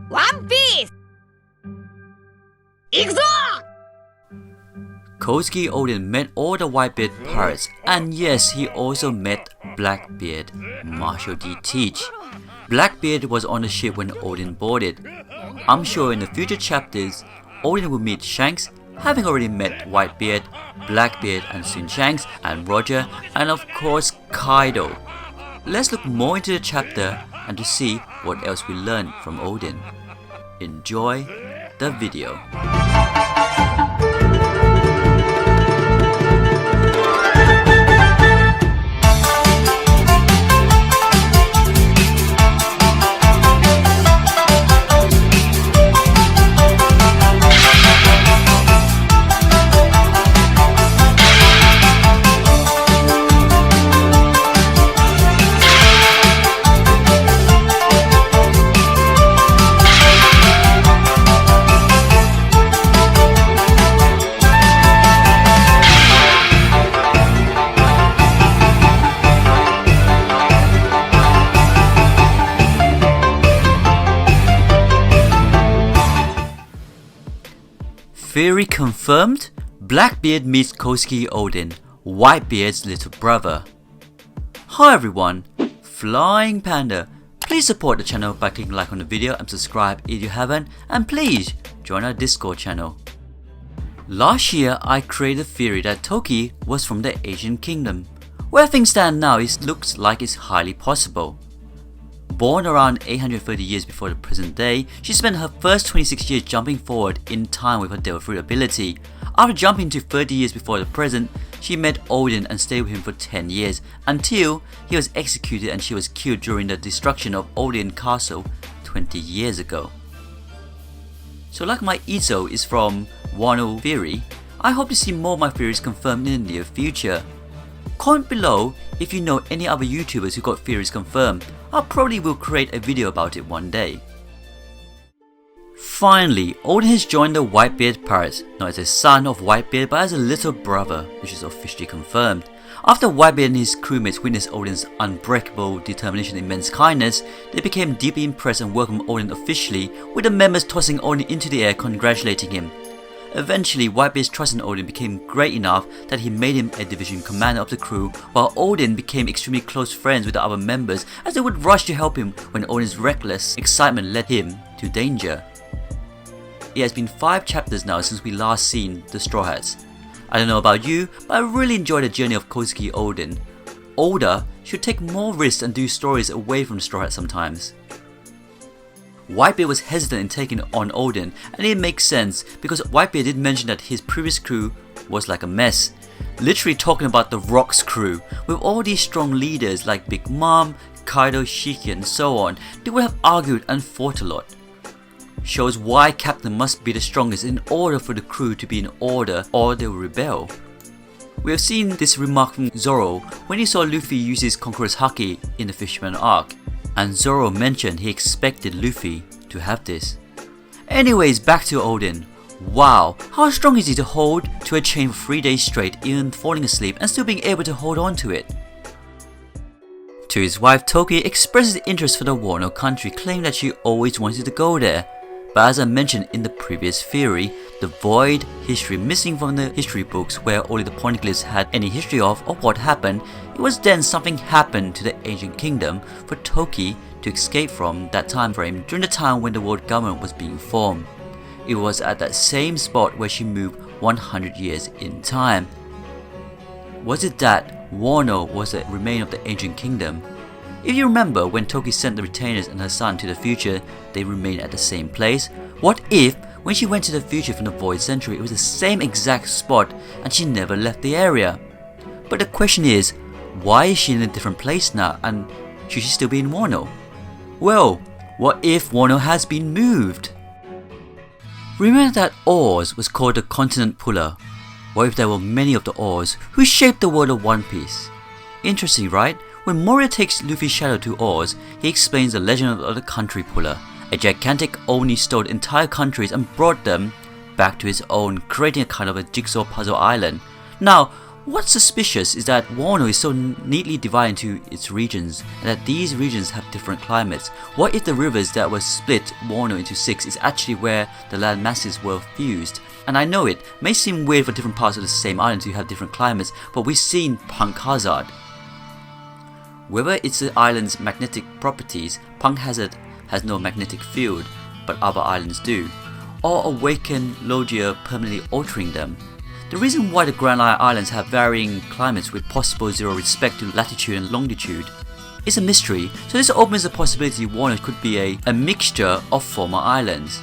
One Piece! 行くぞ! Kozuki Oden met all the Whitebeard pirates, and yes, he also met Blackbeard, Marshal D. Teach. Blackbeard was on the ship when Oden boarded. I'm sure in the future chapters, Oden will meet Shanks, having already met Whitebeard, Blackbeard and soon Shanks and Roger, and of course Kaido. Let's look more into the chapter and to see what else we learn from Oden. Enjoy the video. Theory confirmed, Blackbeard meets Kozuki Oden, Whitebeard's little brother. Hi everyone, Flying Panda. Please support the channel by clicking like on the video and subscribe if you haven't, and please join our Discord channel. Last year I created a theory that Toki was from the Asian Kingdom. Where things stand now, it looks like it's highly possible. Born around 830 years before the present day, she spent her first 26 years jumping forward in time with her Devil Fruit ability. After jumping to 30 years before the present, she met Oden and stayed with him for 10 years, until he was executed and she was killed during the destruction of Oden Castle 20 years ago. So like my Izo is from Wano theory, I hope to see more of my theories confirmed in the near future. Comment below if you know any other YouTubers who got theories confirmed. I probably will create a video about it one day. Finally, Oden has joined the Whitebeard pirates, not as a son of Whitebeard but as a little brother, which is officially confirmed. After Whitebeard and his crewmates witnessed Oden's unbreakable determination and immense kindness, they became deeply impressed and welcomed Oden officially, with the members tossing Oden into the air congratulating him. Eventually, Whitebeard's trust in Oden became great enough that he made him a division commander of the crew, while Oden became extremely close friends with the other members as they would rush to help him when Oden's reckless excitement led him to danger. It has been 5 chapters now since we last seen the Straw Hats. I don't know about you, but I really enjoyed the journey of Kozuki Oden. Oda should take more risks and do stories away from the Straw Hats sometimes. Whitebeard was hesitant in taking on Oden, and it makes sense because Whitebeard did mention that his previous crew was like a mess. Literally talking about the Rock's crew, with all these strong leaders like Big Mom, Kaido, Shiki and so on, they would have argued and fought a lot. Shows why Captain must be the strongest in order for the crew to be in order or they will rebel. We have seen this remark from ZORO when he saw Luffy use his Conqueror's Haki in the Fisherman arc. And ZORO mentioned he expected Luffy to have this. Anyways, back to Oden. Wow, how strong is he to hold to a chain for 3 days straight, even falling asleep and still being able to hold on to it? To his wife, Toki expresses interest for the Wano country, claiming that she always wanted to go there. But as I mentioned in the previous theory, the void history missing from the history books where only the poneglyphs had any history of what happened, it was then something happened to the ancient kingdom for Toki to escape from that time frame during the time when the world government was being formed. It was at that same spot where she moved 100 years in time. Was it that Wano was a remain of the ancient kingdom? If you remember when Toki sent the retainers and her son to the future, they remained at the same place. What if when she went to the future from the Void Century it was the same exact spot and she never left the area? But the question is, why is she in a different place now and should she still be in Wano? Well, what if Wano has been moved? Remember that Oars was called the Continent Puller? What if there were many of the Oars who shaped the world of One Piece? Interesting, right? When Moria takes Luffy's shadow to Oars, he explains the legend of the Country Puller. A gigantic Oni stole entire countries and brought them back to his own, creating a kind of a jigsaw puzzle island. Now, What's suspicious is that Wano is so neatly divided into its regions, and that these regions have different climates. What if the rivers that were split Wano into 6 is actually where the land masses were fused? And I know it may seem weird for different parts of the same island to have different climates, but we've seen Punk Hazard. Whether it's the island's magnetic properties, Punk Hazard has no magnetic field, but other islands do, or Awakened Logia permanently altering them. The reason why the Grand Line Islands have varying climates with possible zero respect to latitude and longitude is a mystery, so this opens the possibility Wano could be a mixture of former islands.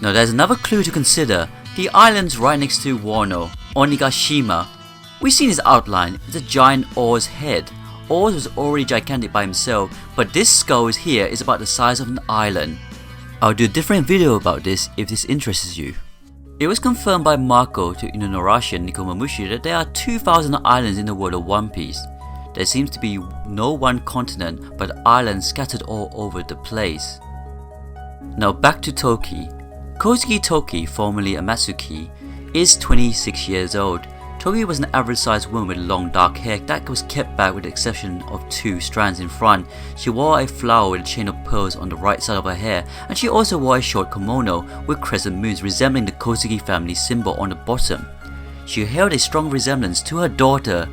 Now there's another clue to consider. The islands right next to Wano, Onigashima. We've seen his outline, it's a giant oar's head. Oars was already gigantic by himself, but this skull here is about the size of an island. I'll do a different video about this if this interests you. It was confirmed by Marco to Inuarashi and Nikomamushi that there are 2,000 islands in the world of One Piece. There seems to be no one continent, but islands scattered all over the place. Now back to Toki. Kozuki Toki, formerly Amatsuki, is 26 years old. Toki was an average-sized woman with long dark hair that was kept back with the exception of 2 strands in front. She wore a flower with a chain of pearls on the right side of her hair, and she also wore a short kimono with crescent moons resembling the Kozuki family symbol on the bottom. She held a strong resemblance to her daughter.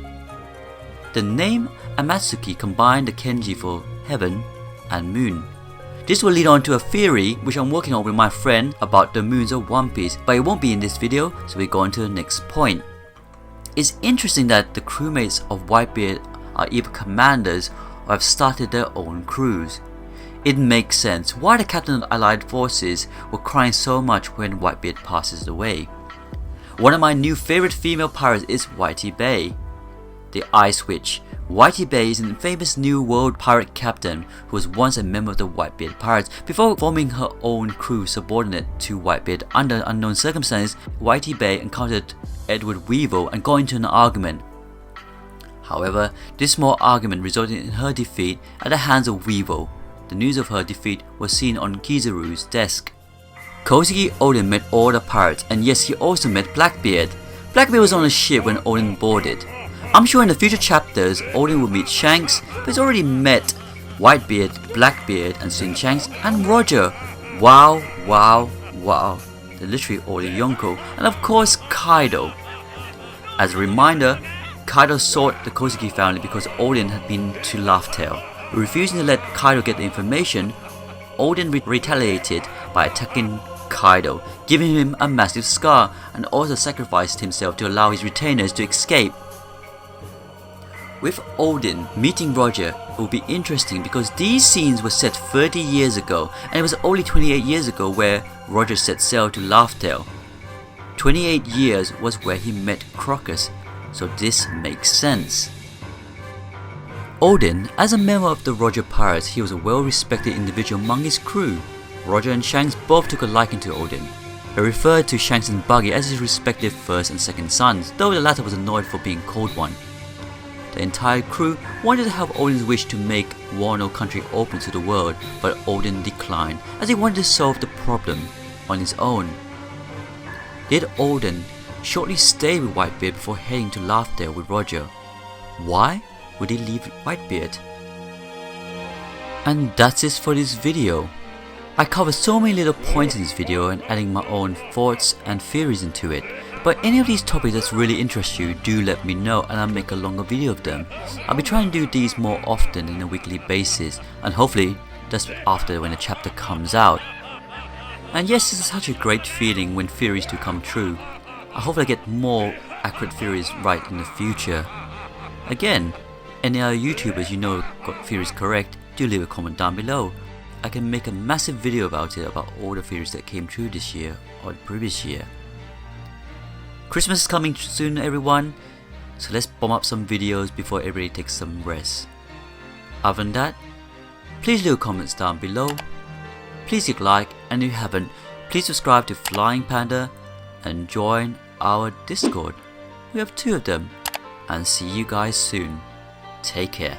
The name Amatsuki combined the kanji for heaven and moon. This will lead on to a theory which I'm working on with my friend about the moons of One Piece, but it won't be in this video, so we go on to the next point. It's interesting that the crewmates of Whitebeard are either commanders or have started their own crews. It makes sense why the captain of the Allied forces were crying so much when Whitebeard passes away. One of my new favorite female pirates is Whitey Bay, the Ice Witch. Whitey Bay is a famous New World pirate captain who was once a member of the Whitebeard Pirates before forming her own crew subordinate to Whitebeard. Under unknown circumstances, Whitey Bay encountered Edward Weevil and got into an argument. However, this small argument resulted in her defeat at the hands of Weevil. The news of her defeat was seen on Kizaru's desk. Kozuki Oden met all the pirates, and yes, he also met Blackbeard. Blackbeard was on a ship when Oden boarded. I'm sure in the future chapters, Oden will meet Shanks, but he's already met Whitebeard, Blackbeard, and Shin Shanks, and Roger. Wow, wow, wow. They're literally all the Yonko, and of course Kaido. As a reminder, Kaido sought the Kozuki family because Oden had been to Laugh Tale. Refusing to let Kaido get the information, Oden retaliated by attacking Kaido, giving him a massive scar, and also sacrificed himself to allow his retainers to escape. With Oden meeting Roger, it will be interesting because these scenes were set 30 years ago, and it was only 28 years ago where Roger set sail to Laugh Tale. 28 years was where he met Crocus, so this makes sense. Oden, as a member of the Roger Pirates, he was a well-respected individual among his crew. Roger and Shanks both took a liking to Oden. They referred to Shanks and Buggy as his respective first and second sons, though the latter was annoyed for being called one. The entire crew wanted to have Oden's wish to make Wano country open to the world, but Oden declined as he wanted to solve the problem on his own. Did Oden shortly stay with Whitebeard before heading to Laugh Tale with Roger? Why would he leave Whitebeard? And that's it for this video. I covered so many little points in this video and adding my own thoughts and theories into it. But any of these topics that really interest you, do let me know and I'll make a longer video of them. I'll be trying to do these more often on a weekly basis, and hopefully that's after when the chapter comes out. And yes, this is such a great feeling when theories do come true. I hope I get more accurate theories right in the future. Again, any other YouTubers you know got theories correct, do leave a comment down below. I can make a massive video about it, about all the theories that came true this year or the previous year. Christmas is coming soon, everyone, so let's bomb up some videos before everybody takes some rest. Other than that, please leave comments down below, please click like, and if you haven't, please subscribe to Flying Panda and join our Discord. We have 2 of them, and see you guys soon. Take care.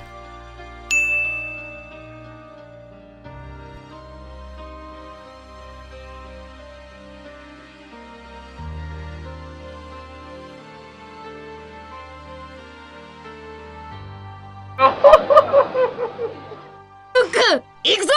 ク、行くぞ。